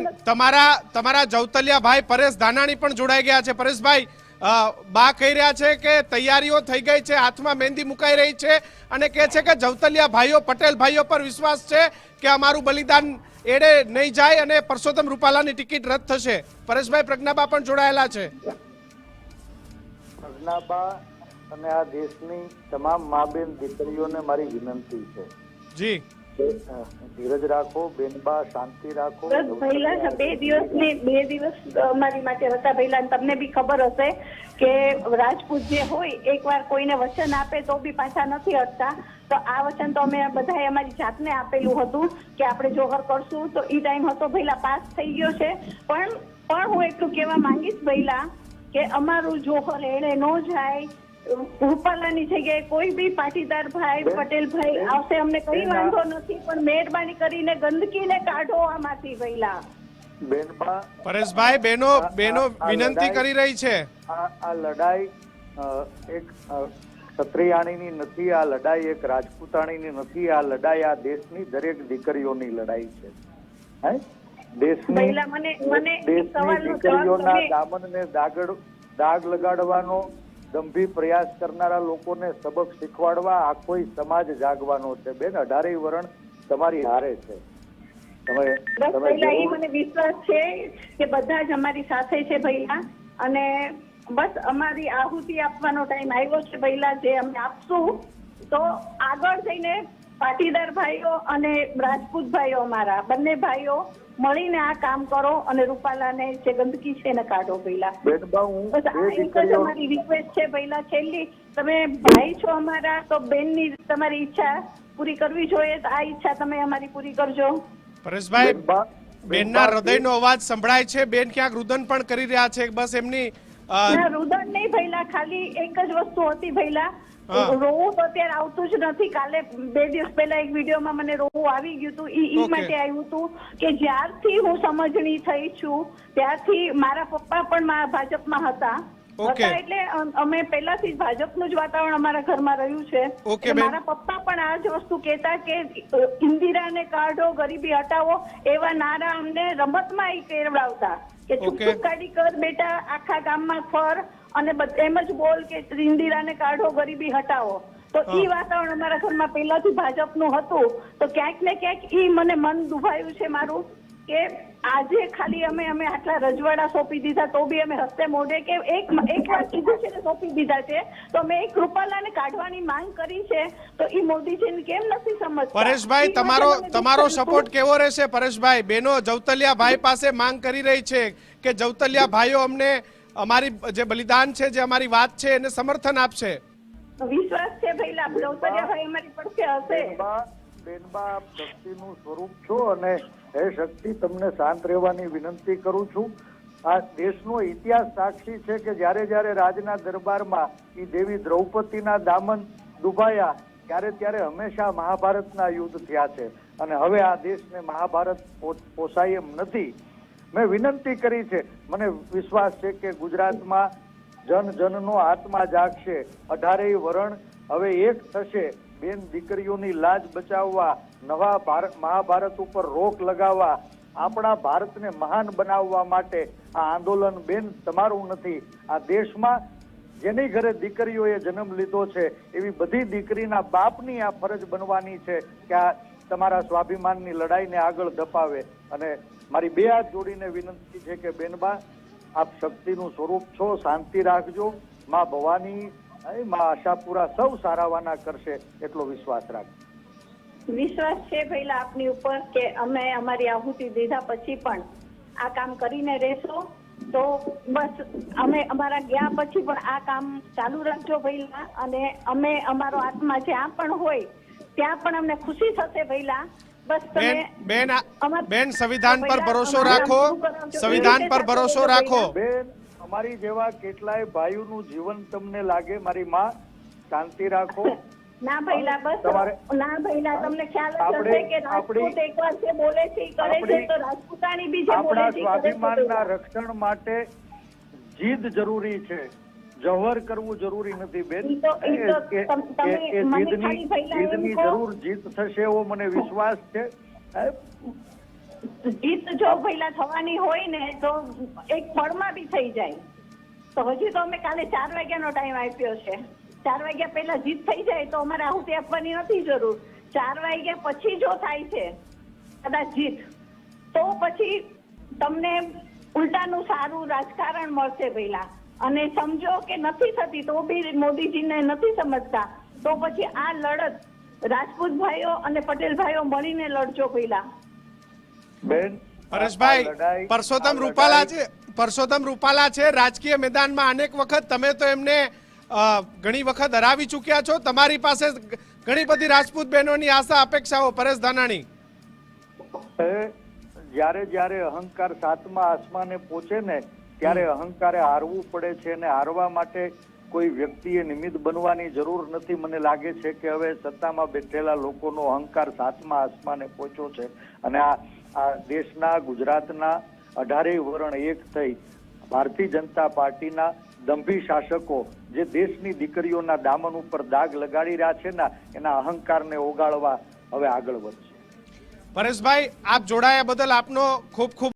બેન તમારા જવતલિયા ભાઈ પરેશ ધાનાણી પણ જોડાઈ ગયા છે. પરેશભાઈ, બા કહી રહ્યા છે કે તૈયારીઓ થઈ ગઈ છે, હાથમાં મહેંદી મુકાઈ રહી છે અને કહે છે કે જવતલિયા ભાઈઓ, પટેલ ભાઈઓ પર વિશ્વાસ છે કે અમારું બલિદાન એડે નહીં જાય અને પરસોત્તમ રૂપાલાની ટિકિટ રદ થશે. પરેશભાઈ, પ્રજ્ઞાબા પણ જોડાયેલા છે. પ્રજ્ઞાબા અને આ દેશની તમામ મા બેન દીકરીઓને મારી વિનંતી છે, જી ધીરજ રાખો બેનબા, શાંતિ રાખો. પહેલા બે દિવસ અમારી માટે હતા પહેલા. તમને બી ખબર હશે કે રાજપૂત જે હોય એકવાર કોઈને વચન આપે તો બી પાછા નથી હટતા. તો આ વચન તો અમે બધાએ અમારી જાતને આપેલું હતું કે આપણે જોહર કરશું. તો એ ટાઈમ હતો પહેલા, પાસ થઈ ગયો છે. પણ હું એટલું કહેવા માંગીશ પહેલા કે અમારું જોહર એણે ન જાય. રૂપાલાની જગ્યાએ કોઈ બી પાટીદાર ભાઈ, પટેલ ભાઈ આવશે, અમને કઈ વાંધો નથી, પણ મહેરબાની કરીને ગંદકીને કાઢો આમાંથી પહેલા. બેનબા, પરેશભાઈ, બેનો વિનંતી કરી રહી છે. આ લડાઈ એક ક્ષત્રિયાણીની નથી, આ લડાઈ એક રાજપૂતાણીની નથી, આ લડાઈ આ દેશની દરેક દીકરીઓની લડાઈ છે. દેશની દીકરીઓના દામનને દાગ લગાડવાનો, ગંભીર પ્રયાસ કરનારા લોકોને સબક શીખવાડવા આ કોઈ સમાજ જાગવાનો છે. બેન, 18 વરણ તમારી હારે છે. મને વિશ્વાસ છે કે બધા જ અમારી સાથે છે ભૈલા, અને બસ અમારી આહુતિ આપવાનો ટાઈમ આવ્યો છે ભૈલા. જે અમે આપશું તો આગળ જઈને પાટીદાર ભાઈઓ અને રાજપૂત ભાઈઓ, અમારા બંને ભાઈઓ મળીને આ કામ કરો અને રૂપાલાને જે ગંદકી છે એને કાઢો ભૈલા. બસ આ એક જ અમારી રિક્વેસ્ટ છે ભૈલા. છેલ્લી, તમે ભાઈ છો અમારા, તો બેનની તમારી ઈચ્છા પૂરી કરવી જોઈએ, તો આ ઈચ્છા તમે અમારી પૂરી કરજો. પરેશભાઈ, બેનના હૃદયનો અવાજ સંભળાય છે. બેન ક્યાંક રુદન પણ કરી રહ્યા છે. બસ એમની રુદન નહીં ભૈલા, ખાલી એક જ વસ્તુ હતી ભૈલા. રોવું તો અત્યારે આવતું જ નથી. કાલે 2 દિવસ પહેલા એક વિડીયોમાં મને રોવું આવી ગયું હતું. ઈ માટે આવ્યું હતું કે જ્યારથી હું સમજણી થઈ છું ત્યારથી મારા પપ્પા પણ ભાજપમાં હતા. એટલે અમે પહેલાથી જ ભાજપનું જ વાતાવરણ અમારા ઘરમાં રહ્યું છે. મારા પપ્પા પણ આ જ વસ્તુ કહેતા કે ઇન્દિરાને કાઢો, ગરીબી હટાવો, એવા નારા અમને રમતમાં કેળવડાવતા કે ચૂપ કાઢી કર બેટા, આખા ગામમાં ફર અને એમ જ બોલ કે ઇન્દિરાને કાઢો, ગરીબી હટાવો. તો ઈ વાતાવરણ અમારા ઘરમાં પહેલાથી ભાજપનું હતું. તો ક્યાંક ને ક્યાંક ઈ મને મન દુભાયું છે મારું કે આજે ખાલી અમે આટલા રજવાડા સોંપી દીધા તો બી અમે હસ્તે મોઢે કે એક વાર કીધું છે સોંપી દીધા છે. તો અમે એક રૂપાલાને કાઢવાની માંગ કરી છે, તો ઈ મોદીજીને કેમ નથી સમજતા? પરેશભાઈ, તમારો સપોર્ટ કેવો રહેશે? પરેશભાઈ, બેનો જવતલિયા ભાઈ પાસે માંગ કરી રહી છે કે જવતલિયા ભાઈઓ અમને અમારી જે બલિદાન છે, જે અમારી વાત છે એને સમર્થન આપશે. વિશ્વાસ છે ભઈલા, જવતલિયા ભાઈ અમારી પડખે હશે. બેનબા, આપ શક્તિનું સ્વરૂપ છો અને હે શક્તિ, તમને શાંત રહેવાની વિનંતી કરું છું. આ દેશનો ઇતિહાસ સાક્ષી છે કે જ્યારે રાજના દરબારમાં એ દેવી દ્રૌપદીના દામન ડૂબાયા ત્યારે હંમેશા મહાભારતના યુદ્ધ થયા છે અને હવે આ દેશને મહાભારત પોસાય એમ નથી. મેં વિનંતી કરી છે, મને વિશ્વાસ છે કે ગુજરાતમાં જનનો આત્મા જાગશે. 18 વરણ હવે એક થશે. બેન દીકરીઓની લાજ બચાવવા, નવા મહાભારત ઉપર રોક લગાવવા, આપણા ભારતને મહાન બનાવવા માટે આ આંદોલન બેન તમારું નથી. આ દેશમાં જેની ઘરે દીકરીઓએ જન્મ લીધો છે એવી બધી દીકરીના બાપની આ ફરજ બનવાની છે કે આ તમારા સ્વાભિમાનની લડાઈને આગળ ધપાવે. અને મારી 2 હાથ જોડીને વિનંતી છે કે બેનબા, આપ શક્તિનું સ્વરૂપ છો, શાંતિ રાખજો. માં ભવાની, માં આશાપુરા સૌ સારાવાના કરશે એટલો વિશ્વાસ રાખજો. વિશ્વાસ છે ભઈલા આપની ઉપર કે અમે અમારી આહુતિ દીધા પછી પણ આ કામ કરીને રહેશો. તો બસ અમે અમારા ગયા પછી પણ આ કામ ચાલુ રાખજો ભઈલા, અને અમે અમારો આત્મા જ્યાં પણ હોય ત્યાં પણ અમને ખુશી થશે ભઈલા. બેન, સંવિધાન પર ભરોસો રાખો, સંવિધાન પર ભરોસો રાખો. બેન, અમારી જેવા કેટલાય ભાઈઓનું જીવન તમને લાગે, મારી માં, શાંતિ રાખો. ના ભઈલા, બસ ના ભઈલા, તમને ખ્યાલ હશે કે રાજપૂત એકવાર જે બોલે છે કરે છે, તો રાજપૂતાણી બી જે બોલે છે. આપણા સ્વાભિમાનના રક્ષણ માટે જીદ જરૂરી છે, જવહર કરવું જરૂરી નથી બેન. જીદની જરૂર જીત થશે એવો મને વિશ્વાસ છે. જીત જો પહેલા થવાની હોય ને તો એક પળમાં બી થઈ જાય. તો હજી તો અમે કાલે 4 વાગ્યાનો ટાઈમ આપ્યો છે. 4 વાગ્યા પહેલા જીત થઈ જાય તો અમારે આહુતિ આપવાની નથી જરૂર. 4 વાગ્યા પછી જો થાય છે કદાચ જીત, તો પછી તમને ઉલટાનું સારું રાજકારણ મળશે પહેલા. અને સમજો કે નથી થતી તો બી મોદીજીને નથી સમજતા, તો પછી આ લડત રાજપૂત ભાઈઓ અને પટેલ ભાઈઓ મળીને લડજો પહેલા. બેન પરેશભાઈ, પરસોત્તમ રૂપાલા છે રાજકીય મેદાનમાં અનેક વખત, તમે તો એમને ઘણી વખત હરાવી ચૂક્યા છો. તમારી પાસે ઘણી બધી રાજપૂત બહેનોની આશા અપેક્ષાઓ. પરેશ ધાનાણી, જ્યારે અહંકાર 7મા આસમાને પહોંચે ને ત્યારે અહંકારે હારવું પડે છે, અને હારવા માટે કોઈ વ્યક્તિએ નિમિત્ત બનવાની જરૂર નથી. મને લાગે છે કે હવે સત્તામાં બેઠેલા લોકોનો અહંકાર 7મા આસમાને પહોંચ્યો છે, અને આ દેશના ગુજરાતના 18 વરણ એક થઈ ભારતીય જનતા પાર્ટીના દંભી શાસકો જે દેશની દીકરીઓના દામન ઉપર દાગ લગાડી રહ્યા છે ને, એના અહંકારને ઓગાળવા હવે આગળ વધશે. પરેશભાઈ, આપ જોડાયા બદલ આપનો ખૂબ ખૂબ